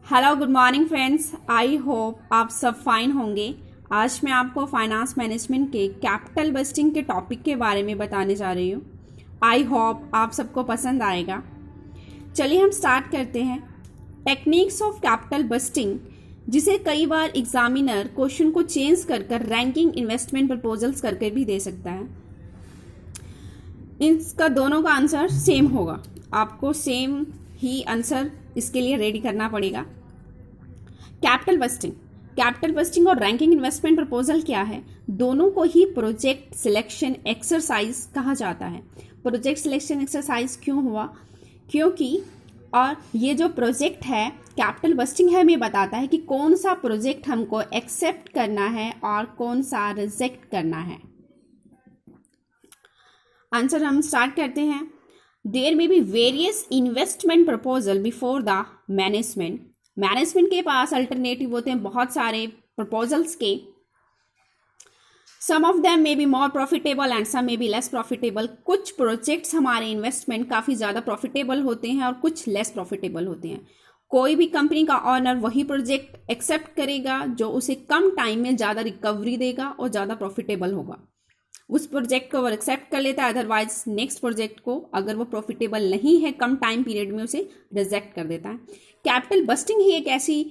Hello good morning friends. I hope आप सब fine होंगे। आज मैं आपको फाइनेंस मैनेजमेंट के कैपिटल बस्टिंग के टॉपिक के बारे में बताने जा रही हूँ। आई होप आप सबको पसंद आएगा। चलिए हम स्टार्ट करते हैं। टेक्निक्स ऑफ कैपिटल बस्टिंग, जिसे कई बार एग्जामिनर क्वेश्चन को चेंज कर कर रैंकिंग इन्वेस्टमेंट प्रपोजल्स करके भी दे सकता है। इसका दोनों का आंसर सेम होगा, आपको सेम ही आंसर इसके लिए रेडी करना पड़ेगा। कैपिटल बस्टिंग और रैंकिंग इन्वेस्टमेंट प्रपोजल क्या है? दोनों को ही प्रोजेक्ट सिलेक्शन एक्सरसाइज कहा जाता है। प्रोजेक्ट सिलेक्शन एक्सरसाइज क्यों हुआ? क्योंकि और ये जो प्रोजेक्ट है कैपिटल बस्टिंग है, हमें बताता है कि कौन सा प्रोजेक्ट हमको एक्सेप्ट करना है और कौन सा रिजेक्ट करना है। आंसर हम स्टार्ट करते हैं। There may be various investment proposal before the management के पास अल्टरनेटिव होते हैं बहुत सारे प्रपोजल्स के। Some of them may be more profitable and some may be less profitable. कुछ प्रोजेक्ट्स हमारे इन्वेस्टमेंट काफ़ी ज़्यादा प्रॉफिटेबल होते हैं और कुछ लेस प्रॉफिटेबल होते हैं। कोई भी कंपनी का ऑनर वही प्रोजेक्ट एक्सेप्ट करेगा जो उसे कम टाइम में ज़्यादा रिकवरी देगा और ज़्यादा प्रॉफिटेबल होगा। उस प्रोजेक्ट को वो एक्सेप्ट कर लेता है, अदरवाइज नेक्स्ट प्रोजेक्ट को अगर वो प्रॉफिटेबल नहीं है कम टाइम पीरियड में उसे रिजेक्ट कर देता है। कैपिटल बस्टिंग ही एक ऐसी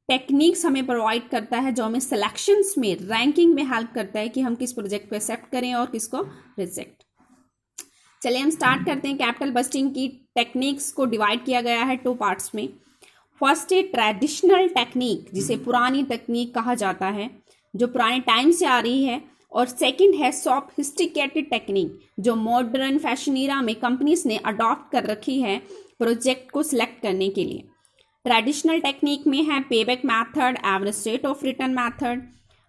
टेक्निक्स हमें प्रोवाइड करता है जो हमें सिलेक्शंस में, रैंकिंग में हेल्प करता है कि हम किस प्रोजेक्ट को एक्सेप्ट करें और किसको रिजेक्ट। चलिए हम स्टार्ट करते हैं। कैपिटल बस्टिंग की टेक्निक्स को डिवाइड किया गया है 2 पार्ट्स में। फर्स्ट है ट्रेडिशनल टेक्निक, जिसे पुरानी टेक्निक कहा जाता है, जो पुराने टाइम से आ रही है। और सेकंड है सोफिस्टिकेटेड टेक्निक, जो मॉडर्न फैशन ईरा में कंपनीज ने अडॉप्ट कर रखी है प्रोजेक्ट को सिलेक्ट करने के लिए। ट्रेडिशनल टेक्निक में है payback method, average rate of return method.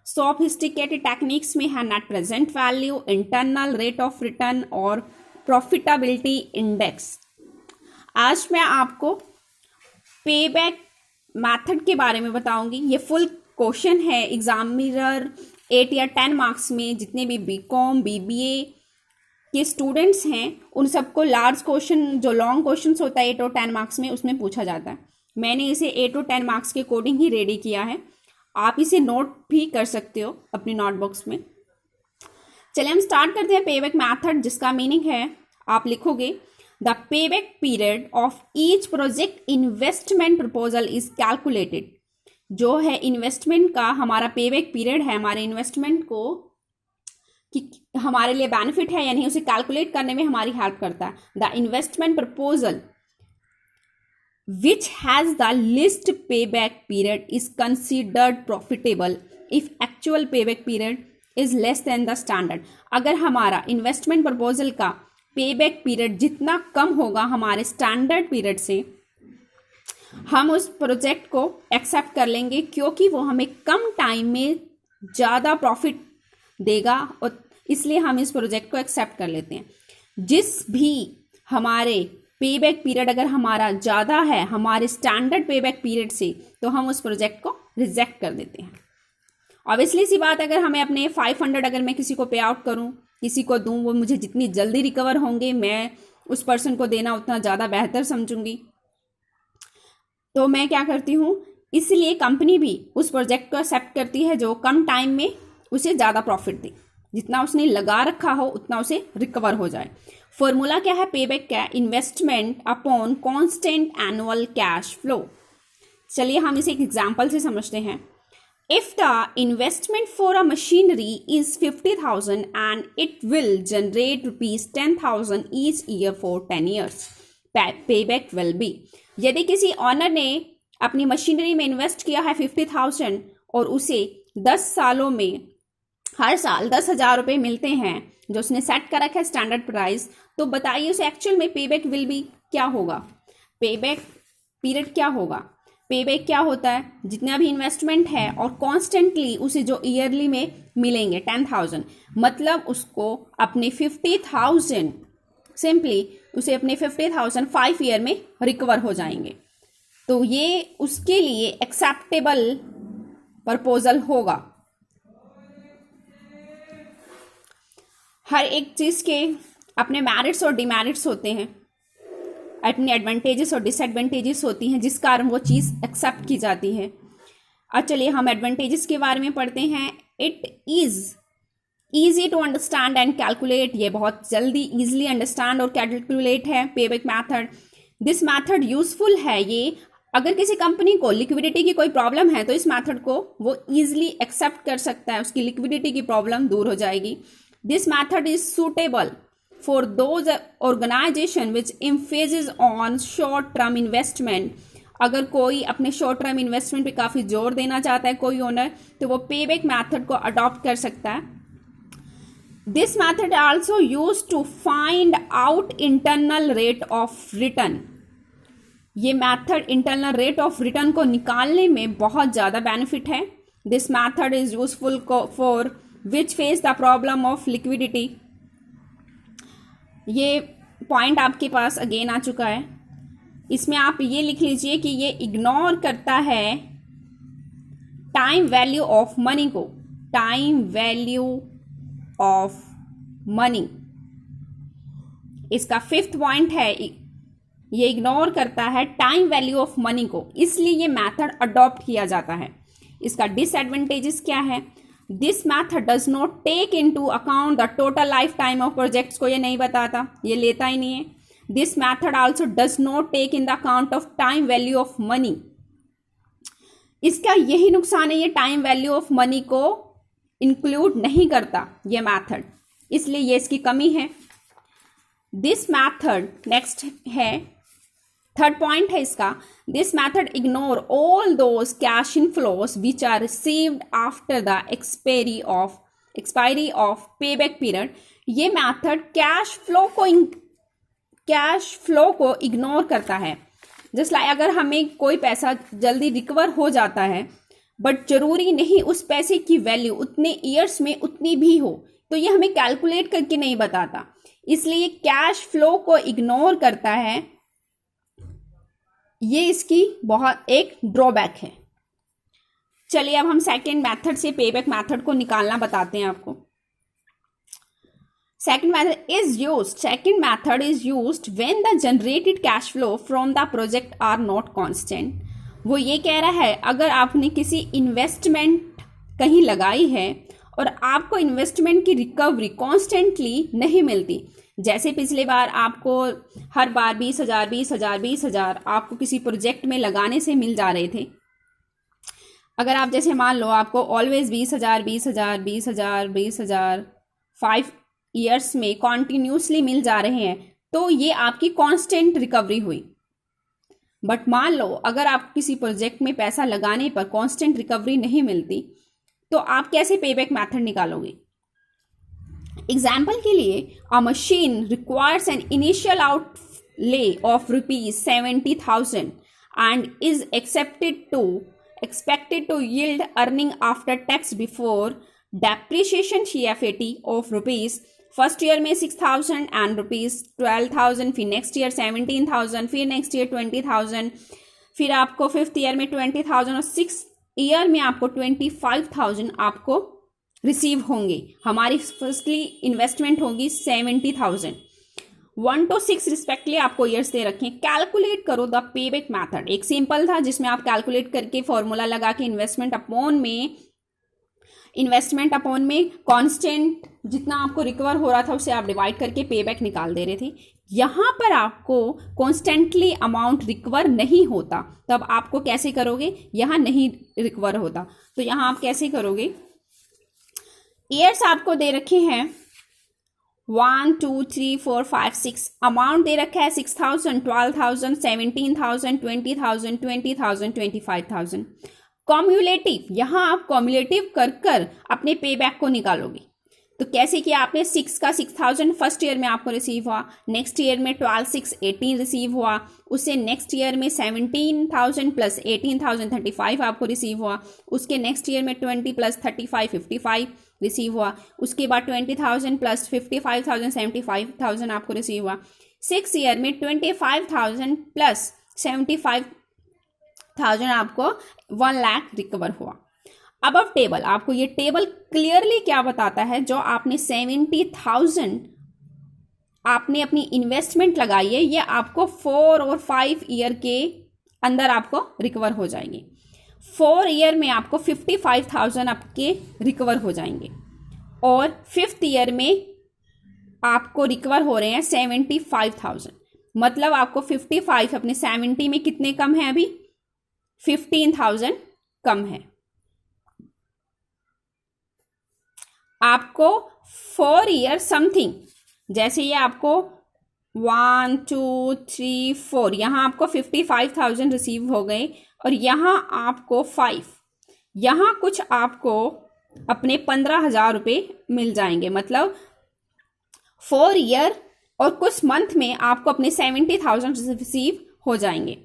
Sophisticated techniques में है net present value, internal rate of return और प्रॉफिटेबिलिटी इंडेक्स। आज मैं आपको पेबैक मेथड के बारे में बताऊंगी। ये फुल क्वेश्चन है एग्जामिनर 8 या 10 मार्क्स में जितने भी बीकॉम बीबीए के स्टूडेंट्स हैं उन सबको लार्ज क्वेश्चन, जो लॉन्ग क्वेश्चंस होता है 8 और 10 मार्क्स में, उसमें पूछा जाता है। मैंने इसे 8 और 10 मार्क्स के अकॉर्डिंग ही रेडी किया है। आप इसे नोट भी कर सकते हो अपनी नोटबुक्स में। चलिए हम स्टार्ट करते हैं पेबैक मैथड, जिसका मीनिंग है, आप लिखोगे the payback period of each project investment proposal is calculated. जो है इन्वेस्टमेंट का हमारा पेबैक पीरियड है, हमारे इन्वेस्टमेंट को कि हमारे लिए बेनिफिट है या नहीं उसे कैलकुलेट करने में हमारी हेल्प करता है। The investment proposal which has the list payback period is considered profitable if actual payback period is less than the standard. अगर हमारा इन्वेस्टमेंट प्रपोजल का पेबैक पीरियड जितना कम होगा हमारे स्टैंडर्ड पीरियड से, हम उस प्रोजेक्ट को एक्सेप्ट कर लेंगे, क्योंकि वो हमें कम टाइम में ज़्यादा प्रॉफिट देगा और इसलिए हम इस प्रोजेक्ट को एक्सेप्ट कर लेते हैं। जिस भी हमारे पेबैक पीरियड अगर हमारा ज़्यादा है हमारे स्टैंडर्ड पेबैक पीरियड से, तो हम उस प्रोजेक्ट को रिजेक्ट कर देते हैं। ऑब्वियसली सी बात, अगर हमें अपने 500 अगर मैं किसी को पे आउट करूँ, किसी को दूँ, वो मुझे जितनी जल्दी रिकवर होंगे मैं उस पर्सन को देना उतना ज़्यादा बेहतर समझूंगी। तो मैं क्या करती हूँ, इसलिए कंपनी भी उस प्रोजेक्ट को एक्सेप्ट करती है जो कम टाइम में उसे ज़्यादा प्रॉफिट दे, जितना उसने लगा रखा हो उतना उसे रिकवर हो जाए। फॉर्मूला क्या है पेबैक का? Investment upon constant annual cash flow. चलिए हम इसे एक एग्जांपल से समझते हैं। If the investment for a machinery is 50,000 and it will generate ₹10,000 each year for 10 years, payback will be. यदि किसी ऑनर ने अपनी मशीनरी में इन्वेस्ट किया है 50,000 और उसे 10 सालों में हर साल 10,000 रुपये मिलते हैं जो उसने सेट कर रखा है स्टैंडर्ड प्राइस, तो बताइए उसे एक्चुअल में पेबैक विल बी क्या होगा? पेबैक पीरियड क्या होगा? पेबैक क्या होता है? जितना भी इन्वेस्टमेंट है और कॉन्स्टेंटली उसे जो ईयरली में मिलेंगे 10,000, मतलब उसको अपने 50,000 सिंपली उसे अपने 50,000 5 ईयर में रिकवर हो जाएंगे। तो ये उसके लिए एक्सेप्टेबल प्रपोजल होगा। हर एक चीज़ के अपने मेरिट्स और डिमेरिट्स होते हैं। अपनी एडवांटेजेस और डिसएडवांटेजेस होती हैं जिस कारण वो चीज़ एक्सेप्ट की जाती है। अब चलिए हम एडवांटेजेस के बारे में पढ़ते हैं। It is easy to understand and calculate, ये बहुत जल्दी ईजिली अंडरस्टैंड और कैलकुलेट है payback method. This method useful है, ये अगर किसी कंपनी को लिक्विडिटी की कोई प्रॉब्लम है तो इस मैथड को वो ईजिली एक्सेप्ट कर सकता है, उसकी लिक्विडिटी की प्रॉब्लम दूर हो जाएगी। This method is suitable for those organisation which emphasis on short term investment. अगर कोई अपने शॉर्ट टर्म इन्वेस्टमेंट पे काफ़ी जोर देना चाहता है कोई ओनर, तो वो पेबैक मैथड को अडॉप्ट कर सकता है। This method also use to find out internal rate of return. ये method internal rate of return को निकालने में बहुत ज़्यादा बेनिफिट है। This method is useful for which face the problem of liquidity. ये पॉइंट आपके पास अगेन आ चुका है, इसमें आप ये लिख लीजिए कि ये इग्नोर करता है टाइम वैल्यू ऑफ मनी को, टाइम वैल्यू ऑफ मनी। इसका फिफ्थ पॉइंट है, ये इग्नोर करता है टाइम वैल्यू ऑफ मनी को, इसलिए ये मेथड अडॉप्ट किया जाता है। इसका डिसएडवांटेजेस क्या है? This method does not take into account the total life time of projects को ये नहीं बताता, ये लेता ही नहीं है। This method also does not take in the account of time value of money. इसका यही नुकसान है, ये टाइम वैल्यू ऑफ मनी को इंक्लूड नहीं करता ये मैथड, इसलिए ये इसकी कमी है। दिस मैथड नेक्स्ट है, थर्ड पॉइंट है इसका, this method ignore all those cash inflows which are received after the expiry of payback period. ये मैथड कैश फ्लो को इग्नोर करता है। जस्ट लाइक अगर हमें कोई पैसा जल्दी रिकवर हो जाता है बट जरूरी नहीं उस पैसे की वैल्यू उतने ईयर्स में उतनी भी हो, तो ये हमें कैलकुलेट करके नहीं बताता, इसलिए कैश फ्लो को इग्नोर करता है। ये इसकी बहुत एक ड्रॉबैक है। चलिए अब हम सेकेंड मेथड से पेबैक मेथड को निकालना बताते हैं आपको। Second method is used when the generated cash flow from the project are not constant. वो ये कह रहा है अगर आपने किसी इन्वेस्टमेंट कहीं लगाई है और आपको इन्वेस्टमेंट की रिकवरी कॉन्स्टेंटली नहीं मिलती, जैसे पिछले बार आपको हर बार 20,000 आपको किसी प्रोजेक्ट में लगाने से मिल जा रहे थे। अगर आप जैसे मान लो आपको ऑलवेज 20,000 5 ईयर्स में कॉन्टिन्यूसली मिल जा रहे हैं, तो ये आपकी कांस्टेंट रिकवरी हुई। बट मान लो अगर आप किसी प्रोजेक्ट में पैसा लगाने पर कांस्टेंट रिकवरी नहीं मिलती, तो आप कैसे पेबैक मेथड निकालोगे? एग्जाम्पल के लिए, अ machine requires an initial outlay of ₹70,000 and is expected to yield earning after tax before depreciation CFAT of rupees first year में 6,000 एंड ₹12,000, फिर नेक्स्ट ईयर 17,000, फिर नेक्स्ट ईयर 20,000, फिर आपको फिफ्थ ईयर में 20,000 और सिक्स ईयर में आपको 25,000 आपको रिसीव होंगे। हमारी फर्स्टली इन्वेस्टमेंट होगी 70,000। 1 to 6 रिस्पेक्टली आपको ईयर्स दे रखे हैं। कैलकुलेट करो द पेबैक मैथड। एक सिंपल था जिसमें आप कैलकुलेट करके फॉर्मूला लगा के इन्वेस्टमेंट अपॉन में कांस्टेंट जितना आपको रिकवर हो रहा था उसे आप डिवाइड करके पेबैक निकाल दे रहे थे। यहाँ पर आपको कॉन्स्टेंटली अमाउंट रिकवर नहीं होता, तब आपको कैसे करोगे? यहाँ नहीं रिकवर होता, तो यहाँ आप कैसे करोगे? ईयर्स आपको दे रखे हैं 1 2 3 4 5 6, अमाउंट दे रखा है 6,000, 12,000, 17,000, 20,000, 20,000, 25,000। कॉम्युलेटिव, यहाँ आप कॉम्युलेटिव कर अपने पेबैक को निकालोगे। तो कैसे किया आपने? 6 का 6,000 फर्स्ट ईयर में आपको रिसीव हुआ, नेक्स्ट ईयर में 12 6 18 रिसीव हुआ, उससे नेक्स्ट ईयर में 17,000 प्लस 18,000 35 आपको रिसीव हुआ, उसके नेक्स्ट ईयर में 20 प्लस 35 55 रिसीव हुआ, उसके बाद 20,000 प्लस 55,000 75,000 आपको रिसीव हुआ, 6 ईयर में 25,000 प्लस 75,000 आपको 1 लाख रिकवर हुआ। अब टेबल, आपको ये टेबल क्लियरली क्या बताता है? जो आपने 70,000 आपने अपनी इन्वेस्टमेंट लगाई है ये आपको 4 और 5 ईयर के अंदर आपको रिकवर हो जाएंगे। 4 ईयर में आपको 55,000 आपके रिकवर हो जाएंगे और 5th ईयर में आपको रिकवर हो रहे हैं 75,000। मतलब आपको 55 अपने 70 में कितने कम है, अभी 15,000 कम है। आपको 4 ईयर समथिंग, जैसे ये आपको 1 2 3 4 यहाँ आपको 55,000 रिसीव हो गए और यहाँ आपको 5, यहाँ कुछ आपको अपने 15,000 रुपये मिल जाएंगे। मतलब 4 ईयर और कुछ मंथ में आपको अपने 70,000 रिसीव हो जाएंगे।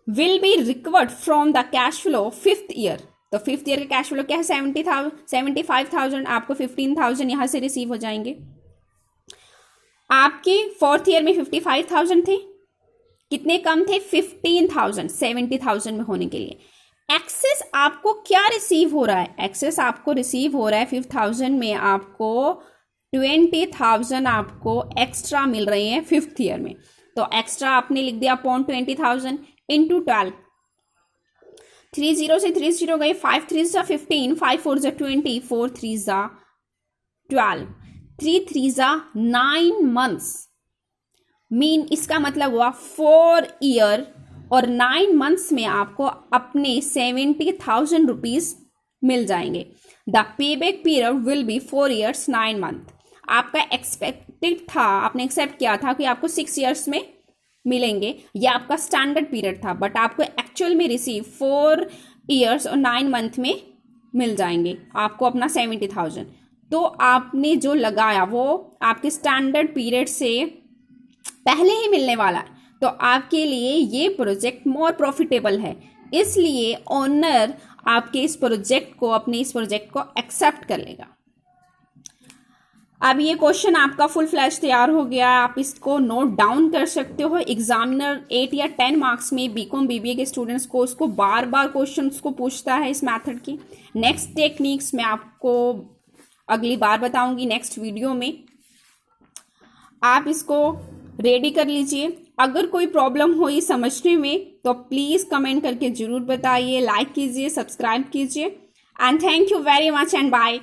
Will be recovered from the cash flow 5th year. तो 5th ईयर का कैश फ्लो क्या है, 75,000। आपको 15,000 यहां से रिसीव हो जाएंगे। आपके 4th ईयर में 55,000 थे, कितने कम थे, 15,000 70,000 में होने के लिए। एक्सेस आपको क्या रिसीव हो रहा है, एक्सेस आपको रिसीव हो रहा है 5,000 में आपको 20,000 आपको एक्स्ट्रा मिल रहे हैं 5th ईयर में। तो एक्स्ट्रा आपने लिख दिया अपॉन 20,000 इंटू 12। 30 से 30 गए, 5 3 जा 15, 5 4 जा 20, 4 3 जा 12, 3 3 जा 9 months। मीन इसका मतलब हुआ 4 ईयर और 9 months में आपको अपने 70,000 रुपीज मिल जाएंगे। The pay back period will be 4 years 9 months। आपका एक्सपेक्टेड था, आपने एक्सेप्ट किया था कि आपको 6 years में मिलेंगे, यह आपका स्टैंडर्ड पीरियड था, बट आपको एक्चुअल में रिसीव 4 years और 9 month में मिल जाएंगे आपको अपना 70,000। तो आपने जो लगाया वो आपके स्टैंडर्ड पीरियड से पहले ही मिलने वाला है, तो आपके लिए ये प्रोजेक्ट मोर प्रॉफिटेबल है। इसलिए ओनर आपके इस प्रोजेक्ट को, अपने इस प्रोजेक्ट को एक्सेप्ट कर लेगा। अब ये क्वेश्चन आपका फुल फ्लैश तैयार हो गया, आप इसको नोट डाउन कर सकते हो। एग्जामिनर 8 या 10 मार्क्स में बीकॉम बीबीए के स्टूडेंट्स को उसको बार बार क्वेश्चन को पूछता है इस मेथड की। नेक्स्ट टेक्निक्स मैं आपको अगली बार बताऊंगी नेक्स्ट वीडियो में। आप इसको रेडी कर लीजिए। अगर कोई प्रॉब्लम हो ये समझने में तो प्लीज़ कमेंट करके ज़रूर बताइए, लाइक कीजिए, सब्सक्राइब कीजिए। And thank you very much and bye.